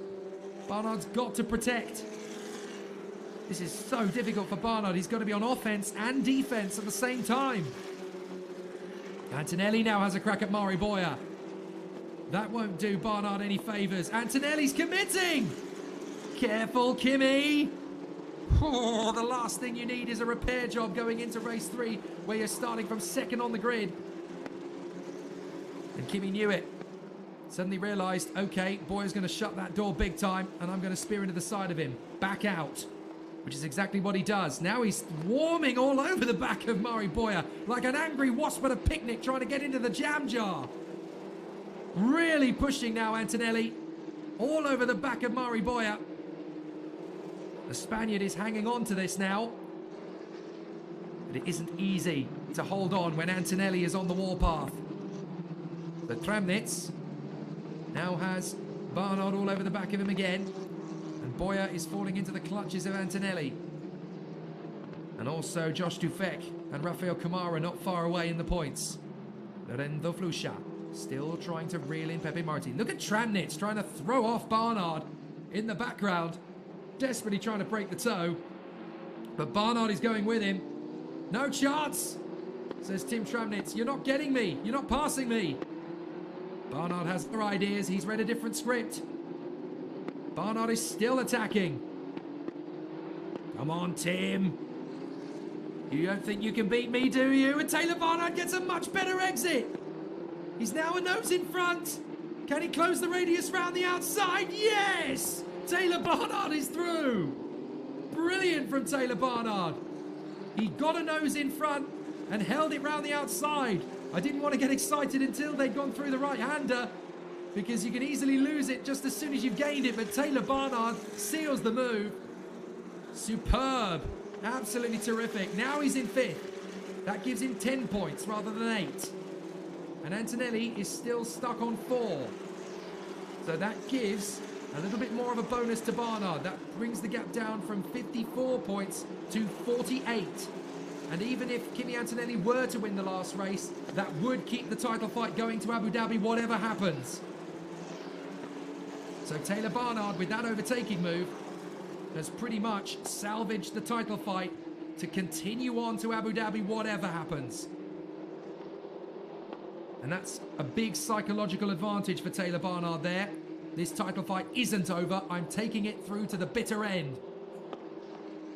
Barnard's got to protect. This is so difficult for Barnard. He's got to be on offense and defense at the same time. Antonelli now has a crack at Mari Boyer. That won't do Barnard any favours. Antonelli's committing! Careful, Kimi! Oh, the last thing you need is a repair job going into race 3 where you're starting from second on the grid. And Kimi knew it. Suddenly realised, okay, Boyer's going to shut that door big time and I'm going to spear into the side of him. Back out. Which is exactly what he does. Now he's swarming all over the back of Mari Boyer like an angry wasp at a picnic trying to get into the jam jar. Really pushing now, Antonelli. All over the back of Mari Boyer. The Spaniard is hanging on to this now. But it isn't easy to hold on when Antonelli is on the warpath. The Tramnitz now has Barnard all over the back of him again. And Boyer is falling into the clutches of Antonelli. And also Josh Dufek and Rafael Camara not far away in the points. Lorenzo Flusha still trying to reel in Pepe Marti. Look at Tramnitz trying to throw off Barnard in the background. Desperately trying to break the toe. But Barnard is going with him. No chance, says Tim Tramnitz. You're not getting me. You're not passing me. Barnard has other ideas. He's read a different script. Barnard is still attacking. Come on, Tim. You don't think you can beat me, do you? And Taylor Barnard gets a much better exit. He's now a nose in front. Can he close the radius round the outside? Yes! Taylor Barnard is through. Brilliant from Taylor Barnard. He got a nose in front and held it round the outside. I didn't want to get excited until they'd gone through the right-hander because you can easily lose it just as soon as you've gained it, but Taylor Barnard seals the move. Superb. Absolutely terrific. Now he's in 5th. That gives him 10 points rather than 8. And Antonelli is still stuck on 4. So that gives a little bit more of a bonus to Barnard. That brings the gap down from 54 points to 48. And even if Kimi Antonelli were to win the last race, that would keep the title fight going to Abu Dhabi, whatever happens. So Taylor Barnard, with that overtaking move, has pretty much salvaged the title fight to continue on to Abu Dhabi, whatever happens. And that's a big psychological advantage for Taylor Barnard there. This title fight isn't over. I'm taking it through to the bitter end.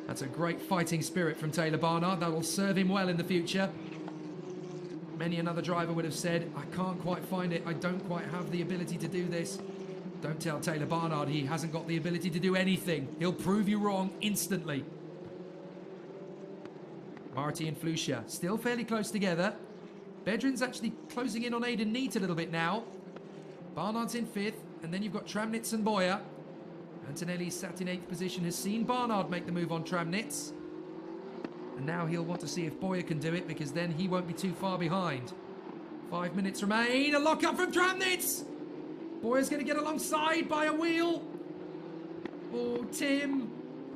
That's a great fighting spirit from Taylor Barnard. That will serve him well in the future. Many another driver would have said, I can't quite find it. I don't quite have the ability to do this. Don't tell Taylor Barnard he hasn't got the ability to do anything. He'll prove you wrong instantly. Marti and Flusha still fairly close together. Bedrin's actually closing in on Aidan Neat a little bit now. Barnard's in 5th, and then you've got Tramnitz and Boyer. Antonelli sat in 8th position, has seen Barnard make the move on Tramnitz. And now he'll want to see if Boyer can do it, because then he won't be too far behind. 5 minutes remain, a lock-up from Tramnitz! Boyer's going to get alongside by a wheel. Oh, Tim,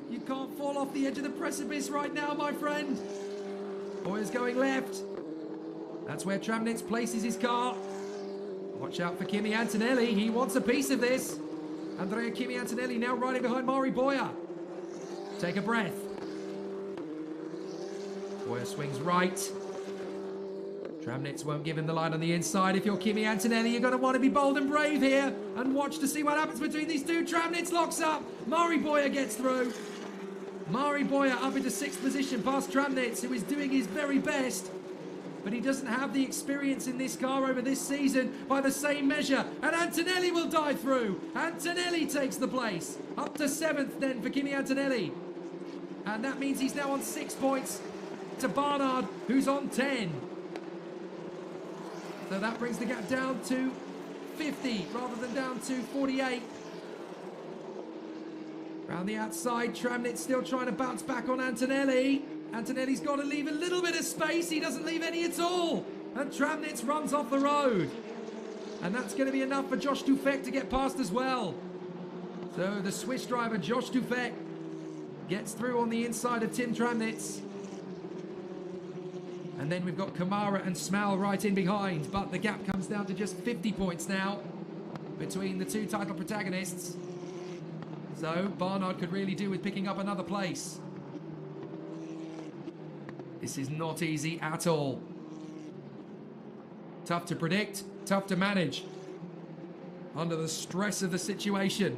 you can't fall off the edge of the precipice right now, my friend. Boyer's going left. That's where Tramnitz places his car. Watch out for Kimi Antonelli. He wants a piece of this. Andrea Kimi Antonelli now riding behind Mari Boyer. Take a breath. Boyer swings right. Tramnitz won't give him the line on the inside. If you're Kimi Antonelli, you're going to want to be bold and brave here and watch to see what happens between these two. Tramnitz locks up. Mari Boyer gets through. Mari Boyer up into 6th position past Tramnitz, who is doing his very best. But he doesn't have the experience in this car over this season by the same measure. And Antonelli will dive through. Antonelli takes the place. Up to 7th then for Kimi Antonelli. And that means he's now on 6 points to Barnard, who's on 10. So that brings the gap down to 50 rather than down to 48. Round the outside, Tramnitz still trying to bounce back on Antonelli. Antonelli's got to leave a little bit of space. He doesn't leave any at all. And Tramnitz runs off the road. And that's going to be enough for Josh Dufek to get past as well. So the Swiss driver, Josh Dufek, gets through on the inside of Tim Tramnitz. And And then we've got Kamara and Smal right in behind. But the gap comes down to just 50 points now between the two title protagonists. So Barnard could really do with picking up another place. This is not easy at all. Tough to predict, tough to manage under the stress of the situation.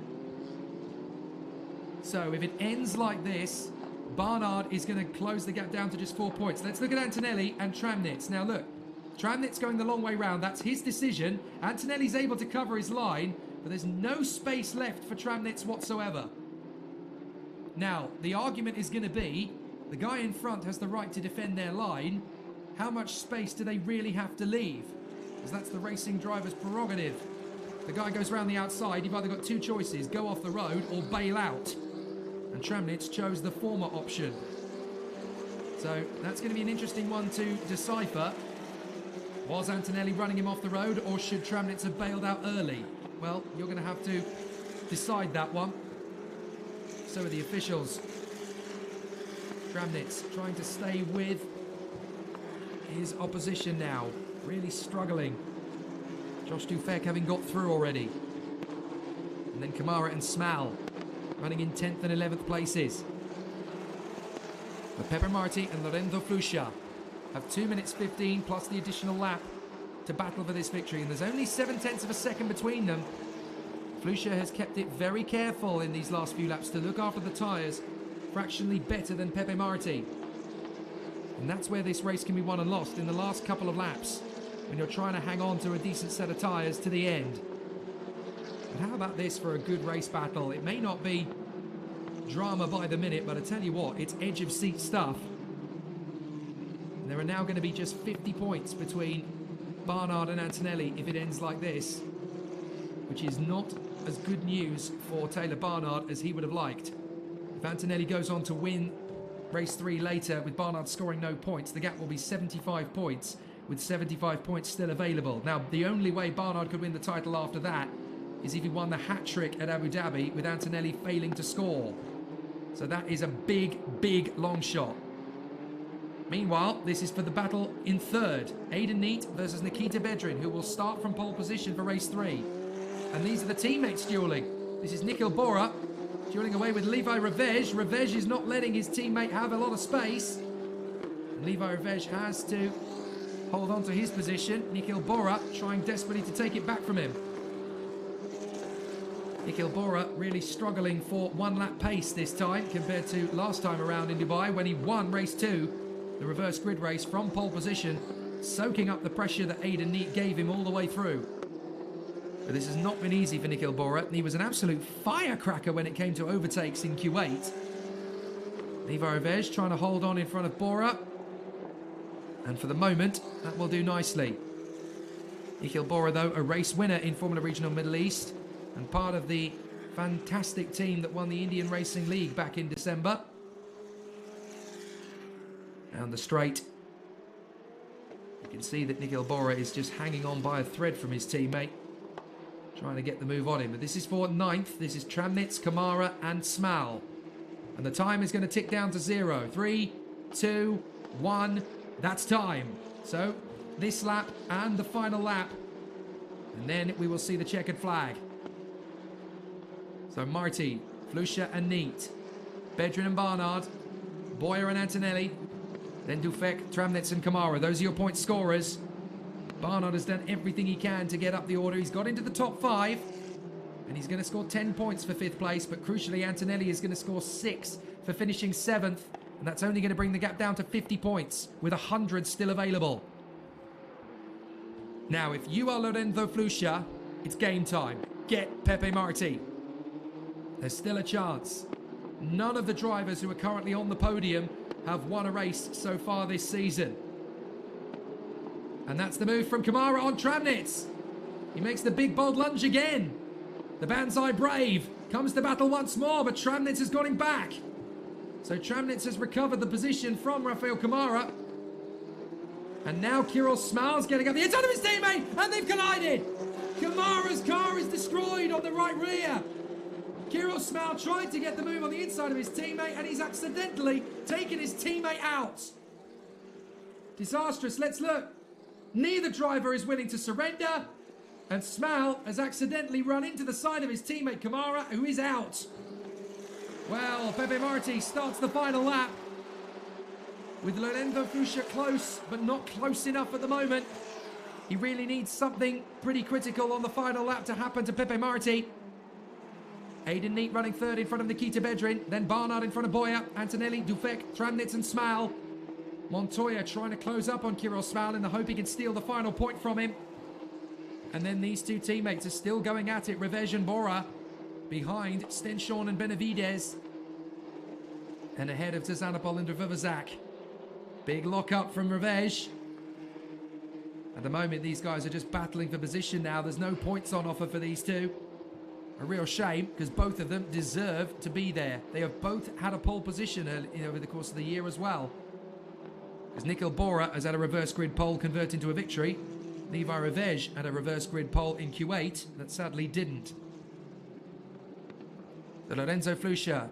So if it ends like this, Barnard is going to close the gap down to just 4 points. Let's look at Antonelli and Tramnitz. Now look, Tramnitz going the long way round. That's his decision. Antonelli's able to cover his line, but there's no space left for Tramnitz whatsoever. Now, the argument is going to be, the guy in front has the right to defend their line. How much space do they really have to leave? Because that's the racing driver's prerogative. The guy goes around the outside, you've either got two choices, go off the road or bail out. And Tramnitz chose the former option. So that's going to be an interesting one to decipher. Was Antonelli running him off the road, or should Tramnitz have bailed out early? Well, you're going to have to decide that one. So are the officials. Tramnitz trying to stay with his opposition now. Really struggling. Josh Dufek having got through already. And then Kamara and Smal running in 10th and 11th places. But Pepe Marti and Lorenzo Fluscia have 2 minutes 15 plus the additional lap to battle for this victory. And there's only 7/10 of a second between them. Fluscia has kept it very careful in these last few laps to look after the tyres, fractionally better than Pepe Marti. And that's where this race can be won and lost, in the last couple of laps, when you're trying to hang on to a decent set of tyres to the end. But how about this for a good race battle? It may not be drama by the minute, but I tell you what, it's edge of seat stuff. And there are now going to be just 50 points between Barnard and Antonelli if it ends like this, which is not as good news for Taylor Barnard as he would have liked. If Antonelli goes on to win race 3 later with Barnard scoring no points, the gap will be 75 points, with 75 points still available. Now, the only way Barnard could win the title after that is if he won the hat-trick at Abu Dhabi with Antonelli failing to score. So that is a big, big long shot. Meanwhile, this is for the battle in third. Aidan Neate versus Nikita Bedrin, who will start from pole position for race 3. And these are the teammates dueling. This is Nikhil Bora dueling away with Levi Revej. Revej is not letting his teammate have a lot of space. And Levi Revej has to hold on to his position. Nikhil Bora trying desperately to take it back from him. Nikhil Bora really struggling for one lap pace this time compared to last time around in Dubai when he won race 2, the reverse grid race from pole position, soaking up the pressure that Aidan Neate gave him all the way through. But this has not been easy for Nikhil Bora. He was an absolute firecracker when it came to overtakes in Kuwait. Levi Revej trying to hold on in front of Bora. And for the moment, that will do nicely. Nikhil Bora, though, a race winner in Formula Regional Middle East and part of the fantastic team that won the Indian Racing League back in December. Down the straight. You can see that Nikhil Bora is just hanging on by a thread from his teammate, trying to get the move on him. But this is for 9th. This is Tramnitz, Kamara and Smal. And the time is going to tick down to 0. 3, 2, 1. That's time. So this lap and the final lap. And then we will see the checkered flag. So Marti, Fluscia and Neate, Bedrin and Barnard, Boyer and Antonelli, then Dufek, Tramnitz and Kamara. Those are your point scorers. Barnard has done everything he can to get up the order. He's got into the top 5 and he's going to score 10 points for 5th place, but crucially Antonelli is going to score 6 for finishing 7th, and that's only going to bring the gap down to 50 points with 100 still available. Now if you are Lorenzo Fluscia, it's game time. Get Pepe Marti. There's still a chance. None of the drivers who are currently on the podium have won a race so far this season. And that's the move from Kamara on Tramnitz. He makes the big bold lunge again. The Banzai Brave comes to battle once more, but Tramnitz has got him back. So Tramnitz has recovered the position from Rafael Kamara. And now Kirill Smal's getting up the inside of his teammate, and they've collided. Kamara's car is destroyed on the right rear. Kirill Smal tried to get the move on the inside of his teammate, and he's accidentally taken his teammate out. Disastrous. Let's look. Neither driver is willing to surrender. And Smal has accidentally run into the side of his teammate Kamara, who is out. Well, Pepe Marti starts the final lap with Lorenzo Fusha close, but not close enough at the moment. He really needs something pretty critical on the final lap to happen to Pepe Marti. Aidan Neat running third in front of Nikita Bedrin, then Barnard in front of Boya, Antonelli, Dufek, Tramnitz and Smal. Montoya trying to close up on Kirill Smal in the hope he can steal the final point from him. And then these two teammates are still going at it, Revej and Bora, behind Stenshorn and Benavides. And ahead of Tazanopol and Drvivazak. Big lock-up from Revej. At the moment, these guys are just battling for position now. There's no points on offer for these two. A real shame, because both of them deserve to be there. They have both had a pole position over the course of the year as well. Because Nikhil Bora has had a reverse grid pole convert into a victory. Levi Revej had a reverse grid pole in Kuwait that sadly didn't. So Lorenzo Flusha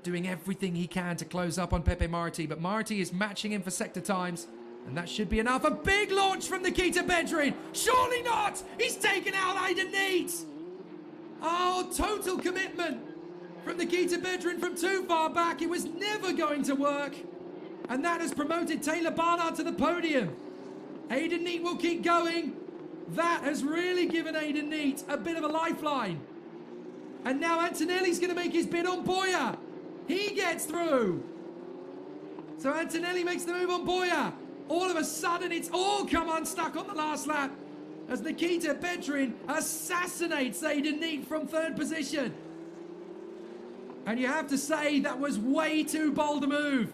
doing everything he can to close up on Pepe Marti, but Marti is matching him for sector times, and that should be enough. A big launch from Nikita Bedrin. Surely not! He's taken out Aidan Neat. Oh, total commitment from Nikita Bedrin from too far back. It was never going to work. And that has promoted Taylor Barnard to the podium. Aidan Neat will keep going. That has really given Aidan Neat a bit of a lifeline. And now Antonelli's going to make his bid on Boya. He gets through. So Antonelli makes the move on Boya. All of a sudden, it's all come unstuck on the last lap as Nikita Bedrin assassinates Aidan Neat from third position. And you have to say that was way too bold a move.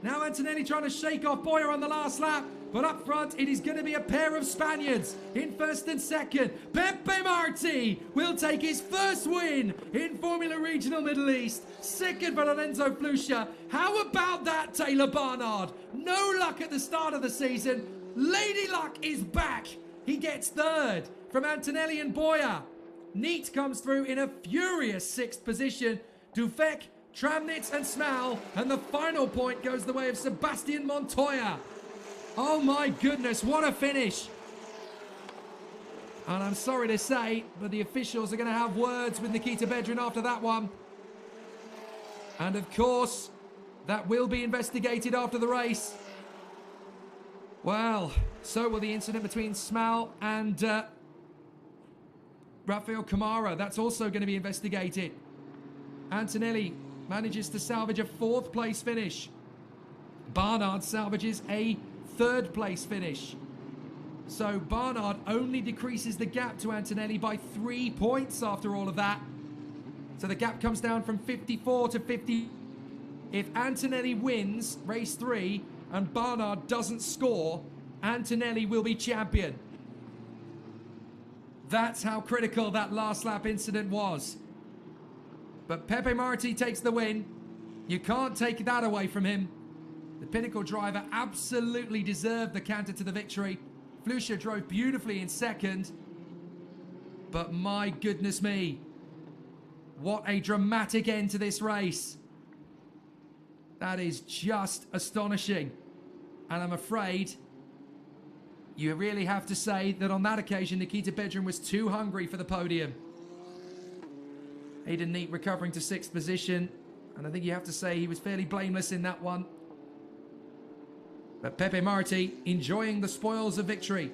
Now Antonelli trying to shake off Boya on the last lap. But up front, it is going to be a pair of Spaniards in first and second. Pepe Marti will take his first win in Formula Regional Middle East. Second for Lorenzo Flusha. How about that, Taylor Barnard? No luck at the start of the season. Lady Luck is back. He gets third from Antonelli and Boya. Neat comes through in a furious sixth position. Dufek, Tramnitz and Smal. And the final point goes the way of Sebastian Montoya. Oh my goodness, what a finish. And I'm sorry to say, but the officials are going to have words with Nikita Bedrin after that one. And of course, that will be investigated after the race. Well, so will the incident between Smal and Rafael Kamara. That's also going to be investigated. Antonelli manages to salvage a fourth place finish. Barnard salvages a third place finish. So Barnard only decreases the gap to Antonelli by 3 points after all of that. So the gap comes down from 54 to 50. If Antonelli wins race 3 and Barnard doesn't score, Antonelli will be champion. That's how critical that last lap incident was. But Pepe Marti takes the win. You can't take that away from him. The Pinnacle driver absolutely deserved the canter to the victory. Flusha drove beautifully in second. But my goodness me, what a dramatic end to this race. That is just astonishing. And I'm afraid you really have to say that on that occasion, Nikita Bedrin was too hungry for the podium. Aidan Neat recovering to sixth position. And I think you have to say he was fairly blameless in that one. But Pepe Marti enjoying the spoils of victory.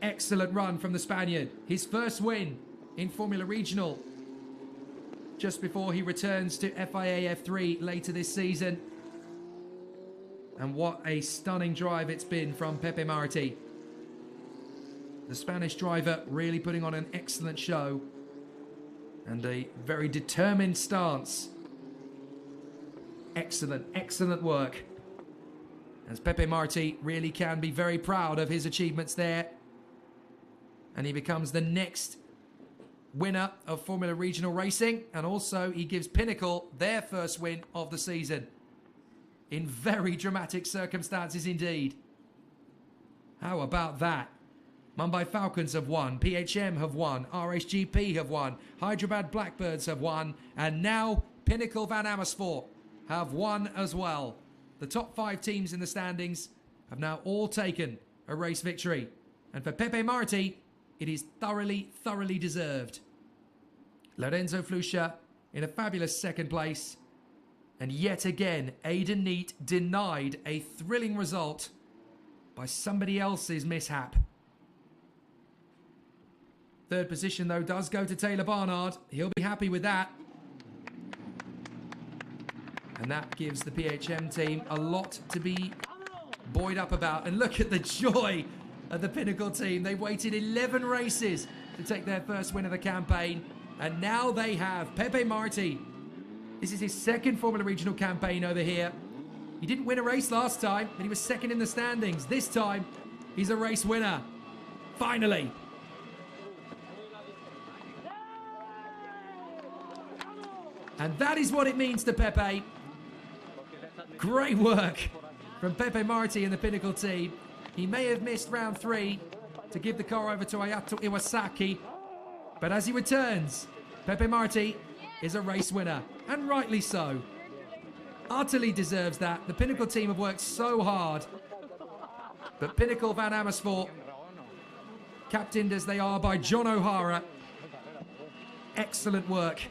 Excellent run from the Spaniard. His first win in Formula Regional. Just before he returns to FIA F3 later this season. And what a stunning drive it's been from Pepe Marti. The Spanish driver really putting on an excellent show. And a very determined stance. Excellent, excellent work. As Pepe Marti really can be very proud of his achievements there. And he becomes the next winner of Formula Regional Racing. And also he gives Pinnacle their first win of the season. In very dramatic circumstances indeed. How about that? Mumbai Falcons have won, PHM have won, RSGP have won, Hyderabad Blackbirds have won, and now Pinnacle Van Amersfoort have won as well. The top 5 teams in the standings have now all taken a race victory. And for Pepe Marti, it is thoroughly, thoroughly deserved. Lorenzo Flusha in a fabulous second place. And yet again, Aidan Neate denied a thrilling result by somebody else's mishap. Third position, though, does go to Taylor Barnard. He'll be happy with that. And that gives the PHM team a lot to be buoyed up about. And look at the joy of the Pinnacle team. They waited 11 races to take their first win of the campaign. And now they have Pepe Marti. This is his second Formula Regional campaign over here. He didn't win a race last time, but he was second in the standings. This time, he's a race winner. Finally. And that is what it means to Pepe. Great work from Pepe Marti and the Pinnacle team. He may have missed round 3 to give the car over to Ayato Iwasaki. But as he returns, Pepe Marti is a race winner. And rightly so. Utterly deserves that. The Pinnacle team have worked so hard. But Pinnacle Van Amersfoort, captained as they are by John O'Hara, excellent work.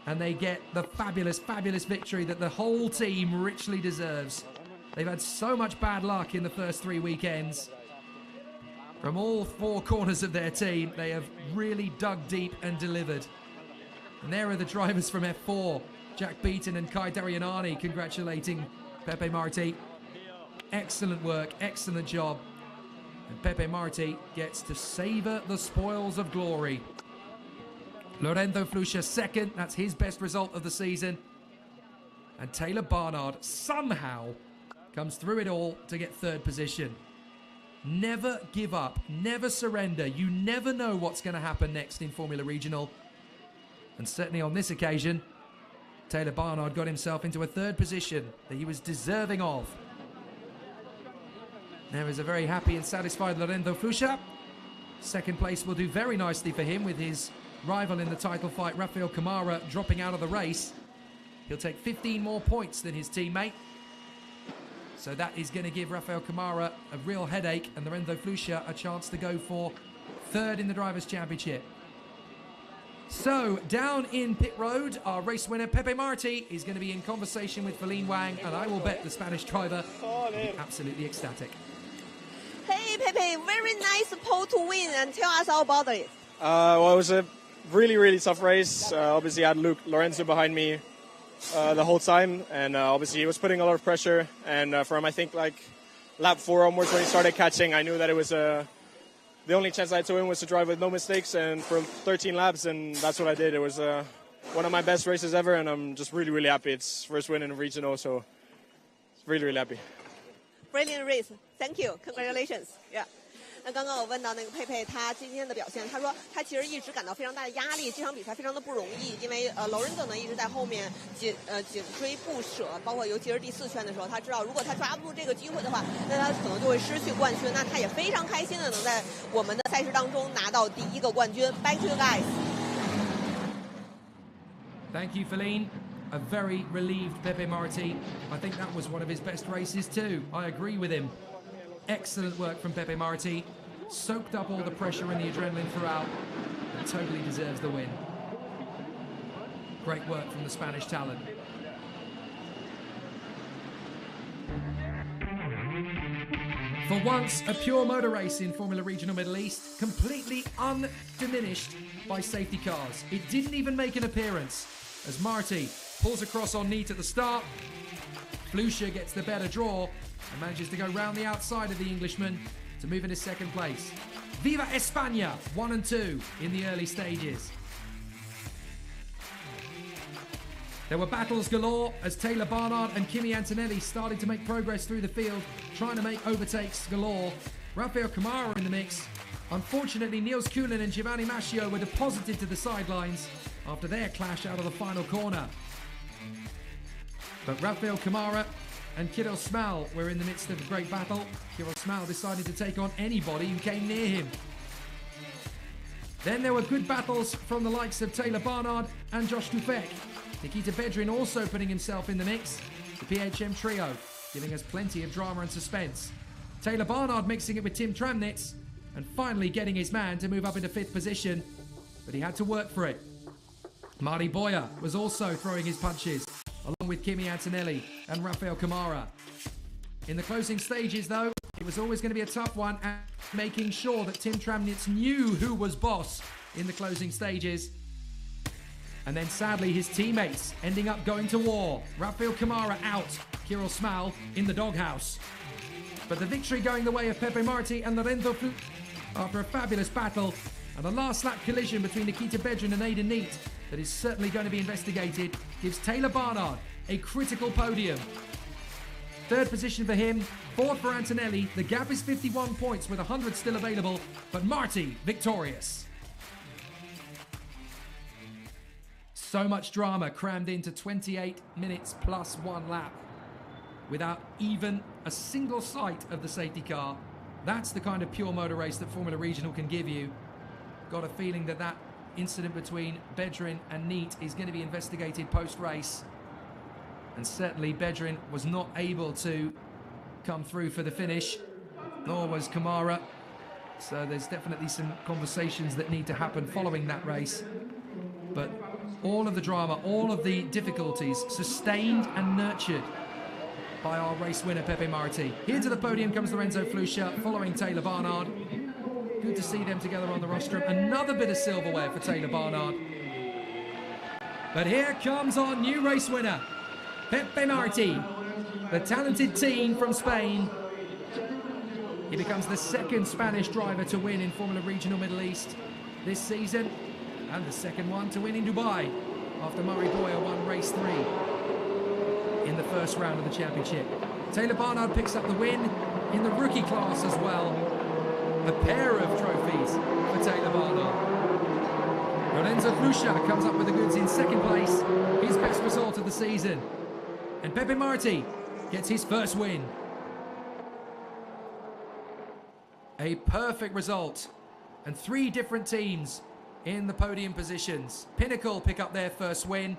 And they get the fabulous, fabulous victory that the whole team richly deserves. They've had so much bad luck in the first 3 weekends. From all 4 corners of their team, they have really dug deep and delivered. And there are the drivers from F4, Jack Beaton and Kai Darianani, congratulating Pepe Marti. Excellent work, excellent job. And Pepe Marti gets to savour the spoils of glory. Lorenzo Flusha second, that's his best result of the season. And Taylor Barnard somehow comes through it all to get third position. Never give up, never surrender. You never know what's going to happen next in Formula Regional. And certainly on this occasion, Taylor Barnard got himself into a third position that he was deserving of. There is a very happy and satisfied Lorenzo Flusha. Second place will do very nicely for him with his rival in the title fight, Rafael Kamara, dropping out of the race. He'll take 15 more points than his teammate. So that is going to give Rafael Kamara a real headache and Lorenzo Flusha a chance to go for third in the Drivers' Championship. So, down in pit road, our race winner, Pepe Marti, is going to be in conversation with Feline Wang, and I will bet the Spanish driver will be absolutely ecstatic. Hey, Pepe, very nice pole to win, and tell us all about it. Well, it was a really, really tough race. Obviously, I had Lorenzo behind me the whole time, and obviously he was putting a lot of pressure. And from, I think, like lap 4 onwards when he started catching, I knew that it was the only chance I had to win was to drive with no mistakes, and for 13 laps, and that's what I did. It was one of my best races ever, and I'm just really, really happy. It's first win in a regional, so really, really happy. Brilliant race. Thank you. Congratulations. Yeah. 那刚刚我问到那个佩佩，他今天的表现，他说他其实一直感到非常大的压力，这场比赛非常的不容易，因为Lorenzo呢一直在后面紧追不舍，包括尤其是第4圈的时候，他知道如果他抓不住这个机会的话，那他可能就会失去冠军。那他也非常开心的能在我们的赛事当中拿到第1个冠军。Back to you guys. Thank you, Feline. A very relieved Pepe Marti. I think that was one of his best races too. I agree with him. Excellent work from Pepe Marti. Soaked up all the pressure and the adrenaline throughout and totally deserves the win. Great work from the Spanish talent. For once, a pure motor race in Formula Regional Middle East, completely undiminished by safety cars. It didn't even make an appearance as Marti pulls across on Neate at the start. Flusha gets the better draw and manages to go round the outside of the Englishman to move into second place. Viva España, 1 and 2 in the early stages. There were battles galore as Taylor Barnard and Kimi Antonelli started to make progress through the field, trying to make overtakes galore. Rafael Kamara in the mix. Unfortunately, Niels Kuhlen and Giovanni Mascio were deposited to the sidelines after their clash out of the final corner. But Rafael Kamara and Kirill Smal were in the midst of a great battle. Kirill Smal decided to take on anybody who came near him. Then there were good battles from the likes of Taylor Barnard and Josh Dufek. Nikita Bedrin also putting himself in the mix. The PHM trio, giving us plenty of drama and suspense. Taylor Barnard mixing it with Tim Tramnitz and finally getting his man to move up into 5th position, but he had to work for it. Marty Boyer was also throwing his punches, along with Kimi Antonelli and Rafael Camara. In the closing stages, though, it was always going to be a tough one, and making sure that Tim Tramnitz knew who was boss in the closing stages. And then sadly, his teammates ending up going to war. Rafael Camara out, Kirill Smal in the doghouse. But the victory going the way of Pepe Marti and Lorenzo Flu after a fabulous battle and a last lap collision between Nikita Bedrin and Aidan Neate that is certainly going to be investigated gives Taylor Barnard a critical podium. 3rd position for him, 4th for Antonelli. The gap is 51 points with 100 still available, but Marti victorious. So much drama crammed into 28 minutes plus 1 lap without even a single sight of the safety car. That's the kind of pure motor race that Formula Regional can give you. Got a feeling that that incident between Bedrin and Neate is going to be investigated post-race. And certainly Bedrin was not able to come through for the finish, nor was Camara. So there's definitely some conversations that need to happen following that race. But all of the drama, all of the difficulties sustained and nurtured by our race winner Pepe Marti. Here to the podium comes Lorenzo Flusha following Taylor Barnard. Good to see them together on the rostrum. Another bit of silverware for Taylor Barnard. But here comes our new race winner, Pepe Marti, the talented teen from Spain. He becomes the 2nd Spanish driver to win in Formula Regional Middle East this season, and the 2nd one to win in Dubai after Murray Boyer won race 3 in the 1st round of the championship. Taylor Barnard picks up the win in the rookie class as well. A pair of trophies for Taylor Barnard. Lorenzo Flusha comes up with the goods in 2nd place, his best result of the season. And Pepe Marti gets his 1st win. A perfect result. And 3 different teams in the podium positions. Pinnacle pick up their 1st win.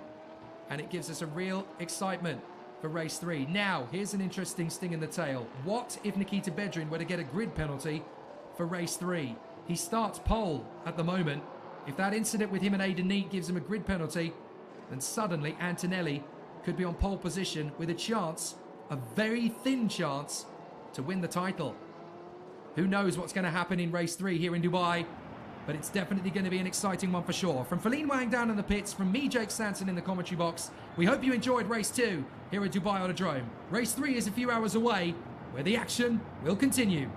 And it gives us a real excitement for race 3. Now, here's an interesting sting in the tail. What if Nikita Bedrin were to get a grid penalty for race 3? He starts pole at the moment. If that incident with him and Aidan Neate gives him a grid penalty, then suddenly Antonelli could be on pole position with a chance, a very thin chance, to win the title. Who knows what's going to happen in race 3 here in Dubai, but it's definitely going to be an exciting one for sure. From Feline Wang down in the pits, from me, Jake Sanson, in the commentary box, we hope you enjoyed race 2 here at Dubai Autodrome. Race 3 is a few hours away, where the action will continue.